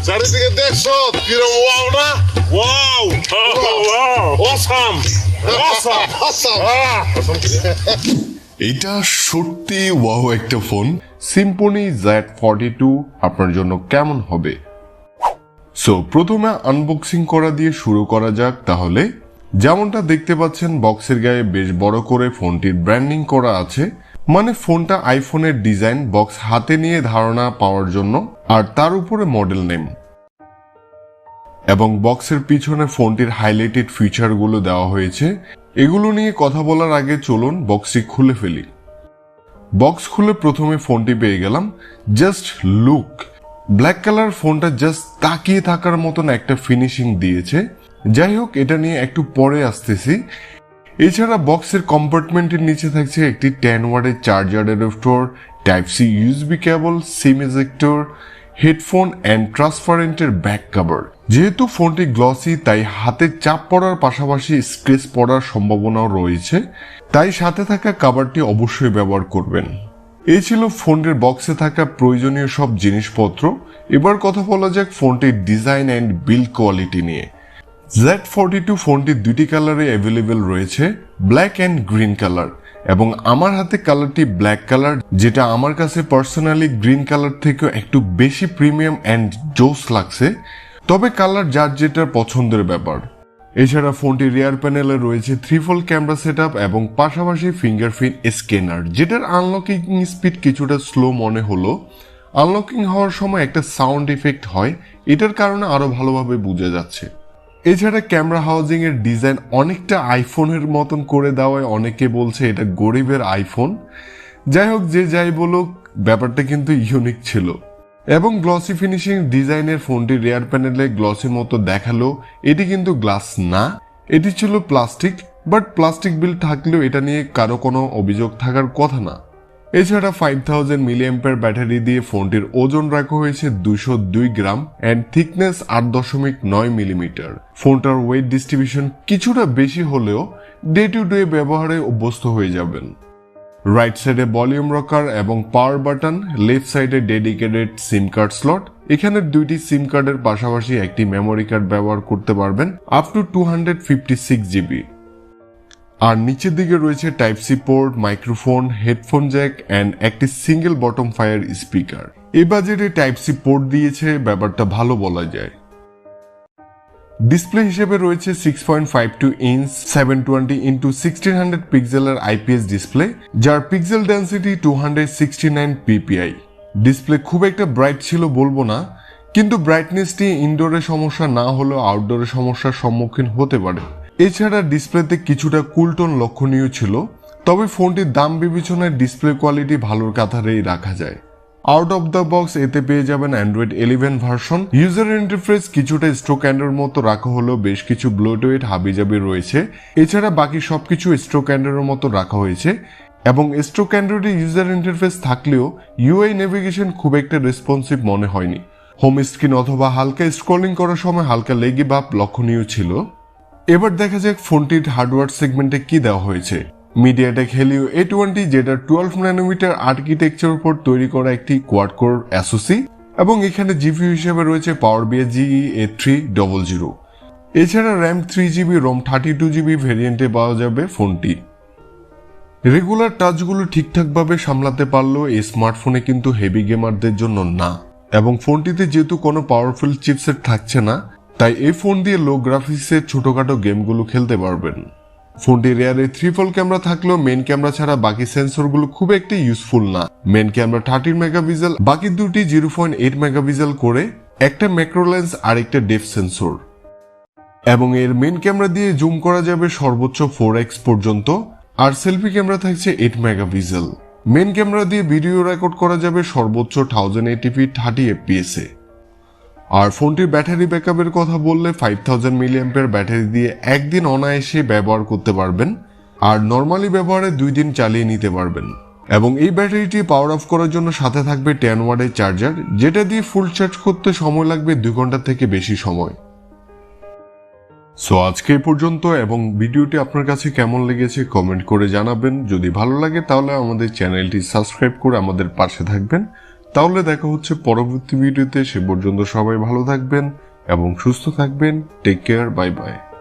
চারিদিকে দেখছো কিরম ওয়াও না ওয়াও অসাম অসাম অসাম এটা সত্যি ওয়াও একটা ফোন। Symphony Z42 আপনার জন্য কেমন হবে? সো প্রথমে আনবক্সিং করা দিয়ে শুরু করা যাক তাহলে। যেমনটা দেখতে পাচ্ছেন বক্সের গায়ে বেশ বড় করে ফোনটির ব্র্যান্ডিং করা আছে, মানে ফোনটা আইফোনের ডিজাইন বক্স হাতে নিয়ে ধারণা পাওয়ার জন্য, আর তার উপরে মডেল নেম এবং বক্সের পিছনে ফোনটির হাইলাইটেড ফিচারগুলো দেওয়া হয়েছে। এগুলো নিয়ে কথা বলার আগে চলুন বক্সটি খুলে ফেলি। বক্স খুলে প্রথমে ফোনটি পেয়ে গেলাম। জাস্ট লুক, ব্ল্যাক কালার ফোনটা জাস্ট তাকিয়ে থাকার মতন একটা ফিনিশিং দিয়েছে। যাই হোক, এটা নিয়ে একটু পরে আসতেছি। এছাড়া বক্সের কম্পার্টমেন্টের নিচে থাকছে একটি 10 ওয়াটের charger adapter, type C USB cable, SIM ejector, headphone and ট্রান্সপারেন্টের ব্যাক কভার। যেহেতু ফোনটি গ্লসি তাই হাতে চাপ পড়ার পাশাপাশি স্ক্র্যাচ পড়ার সম্ভাবনাও রয়েছে, তাই সাথে থাকা কভারটি অবশ্যই ব্যবহার করবেন। এই ছিল ফোনটির বক্সে থাকা প্রয়োজনীয় সব জিনিসপত্র। এবার কথা বলা যাক ফোনটির ডিজাইন অ্যান্ড বিল্ড কোয়ালিটি নিয়ে। Z42 ফোনটি দুটি কালারে অ্যাভেলেবেল রয়েছে, ব্ল্যাক অ্যান্ড গ্রিন কালার, এবং আমার হাতে কালারটি ব্ল্যাক কালার, যেটা আমার কাছে পার্সোনালি গ্রিন কালার থেকে একটু বেশি প্রিমিয়াম অ্যান্ড জোস লাগছে। তবে কালার যার যেটা পছন্দের ব্যাপার। এছাড়া ফোনটির রিয়ার প্যানেলে রয়েছে 3-fold ক্যামেরা সেটআপ এবং পাশাপাশি ফিঙ্গারপ্রিন্ট স্ক্যানার, যেটার আনলকিং স্পিড কিছুটা স্লো মনে হলো। আনলকিং হওয়ার সময় একটা সাউন্ড ইফেক্ট হয়, এটার কারণে আরো ভালোভাবে বোঝা যাচ্ছে। এছাড়া ক্যামেরা হাউজিং এর ডিজাইন অনেকটা আইফোনের মতন করে দেওয়ায় অনেকে বলছে এটা গরিবের আইফোন। যাই হোক, যে যাই বলুক, ব্যাপারটা কিন্তু ইউনিক ছিল। এবং গ্লসি ফিনিশিং ডিজাইনের ফোনটি রিয়ার প্যানেলে গ্লসির মতো দেখালো, এটি কিন্তু গ্লাস না, এটি ছিল প্লাস্টিক। বাট প্লাস্টিক বিল্ড থাকলেও এটা নিয়ে কারো কোনো অভিযোগ থাকার কথা না। এছাড়া 5000 mAh ব্যাটারি দিয়ে ফোনটির ওজন রাখা হয়েছে 202 গ্রাম অ্যান্ড থিকনেস 8.9 মিলিমিটার। ফোনটার ওয়েট ডিস্ট্রিবিউশন কিছুটা বেশি হলেও ডে টু ডে ব্যবহারে অভ্যস্ত হয়ে যাবেন। রাইট সাইডে ভলিউম রকার এবং পাওয়ার বাটন, লেফট সাইডে ডেডিকেটেড সিম কার্ড স্লট। এখানে দুইটি সিম কার্ডের পাশাপাশি একটি মেমোরি কার্ড ব্যবহার করতে পারবেন আপ টু 256 জিবি। আর নিচের দিকে রয়েছে type C port, microphone, headphone jack and একটি সিঙ্গেল বটম ফায়ার স্পিকার। এই বাজেটে টাইপ সি পোর্ট দিয়েছে, ব্যাপারটা ভালো বলা যায়। ডিসপ্লে হিসেবে রয়েছে 6.52 ইঞ্চ 720x1600 পিক্সেলের আইপিএস ডিসপ্লে, যার পিক্সেল ডেন্সিটি 269 ppi। ডিসপ্লে খুব একটা ব্রাইট ছিল বলবো না, কিন্তু ব্রাইটনেসটি ইনডোরে সমস্যা না হলেও আউটডোরে সমস্যার সম্মুখীন হতে পারে। এছাড়া ডিসপ্লেতে কিছুটা কুলটোন লক্ষণীয় ছিল, তবে ফোনটির দাম বিবেচনায় ডিসপ্লে কোয়ালিটি ভালোর কাতারেই রাখা যায়। আউট অফ দ্য বক্স এতে পেয়ে যাবেন অ্যান্ড্রয়েড 11 ভার্সন। ইউজার ইন্টারফেস কিছুটা স্ট্রোক অ্যান্ড্রয়েড মতো রাখা হলেও বেশ কিছু ব্লুটুথ হাবিজাবি রয়েছে। এছাড়া বাকি সবকিছু স্ট্রোক অ্যান্ড্রয়েডের মতো রাখা হয়েছে, এবং স্ট্রোক অ্যান্ড্রয়েডে ইউজার ইন্টারফেস থাকলেও ইউআই নেভিগেশন খুব একটা রেসপন্সিভ মনে হয়নি। হোম স্ক্রিন অথবা হালকা স্ক্রলিং করার সময় হালকা লেগি ভাব লক্ষণীয় ছিল। এবার দেখা যাক ফোনটির হার্ডওয়্যার সেগমেন্টে কি দেওয়া হয়েছে। মিডিয়াটেক হেলিও A20, যেটা 12 ন্যানোমিটার আর্কিটেকচার উপর তৈরি করা একটি কোয়াড কোর এসওসি, এবং এখানে জিপিইউ হিসেবে রয়েছে পাওয়ার বিএস GE A300। এছাড়া র্যাম 3GB, রোম 32GB ভেরিয়েন্টে পাওয়া যাবে ফোনটি। রেগুলার টাচগুলো ঠিকঠাকভাবে সামলাতে পারলেও এই স্মার্টফোনে কিন্তু হেভি গেমারদের জন্য না, এবং ফোনটিতে যেহেতু কোনো পাওয়ারফুল চিপসেট থাকছে না, তাই এই ফোন দিয়ে লো গ্রাফিক্সের ছোটখাটো গেমগুলো খেলতে পারবেন। ফোনটির রিয়ারে 3-fold ক্যামেরা থাকলেও মেইন ক্যামেরা ছাড়া বাকি সেন্সরগুলো খুব একটা ইউজফুল না। মেইন ক্যামেরা 13 মেগাপিক্সেল, বাকি দুটি 0.8 মেগাপিক্সেল করে, একটা ম্যাক্রো লেন্স আর একটা ডেপথ সেন্সর। এবং এর মেইন ক্যামেরা দিয়ে জুম করা যাবে সর্বোচ্চ 4x পর্যন্ত, আর সেলফি ক্যামেরা থাকছে 8 মেগাপিক্সেল। মেইন ক্যামেরা দিয়ে ভিডিও রেকর্ড করা যাবে সর্বোচ্চ 1080p 30 fps এ। আর ফোনটির ব্যাটারি ব্যাকআপের কথা বললে 5000 mAh ব্যাটারি দিয়ে একদিন অনায়াসে ব্যবহার করতে পারবেন, আর নর্মালি ব্যবহারে 2 দিন চালিয়ে নিতে পারবেন। এবং এই ব্যাটারিটি পাওয়ার অফ করার জন্য সাথে থাকবে 10 ওয়াটের চার্জার, যেটা দিয়ে ফুল চার্জ করতে সময় লাগবে 2 ঘন্টা থেকে বেশি সময়। সো আজকে এই পর্যন্ত, এবং ভিডিওটি আপনার কাছে কেমন লেগেছে কমেন্ট করে জানাবেন। যদি ভালো লাগে তাহলে আমাদের চ্যানেলটি সাবস্ক্রাইব করে আমাদের পাশে থাকবেন। তাহলে দেখা হচ্ছে পরবর্তী ভিডিওতে। সে পর্যন্ত সবাই ভালো থাকবেন এবং সুস্থ থাকবেন। Take care, bye by.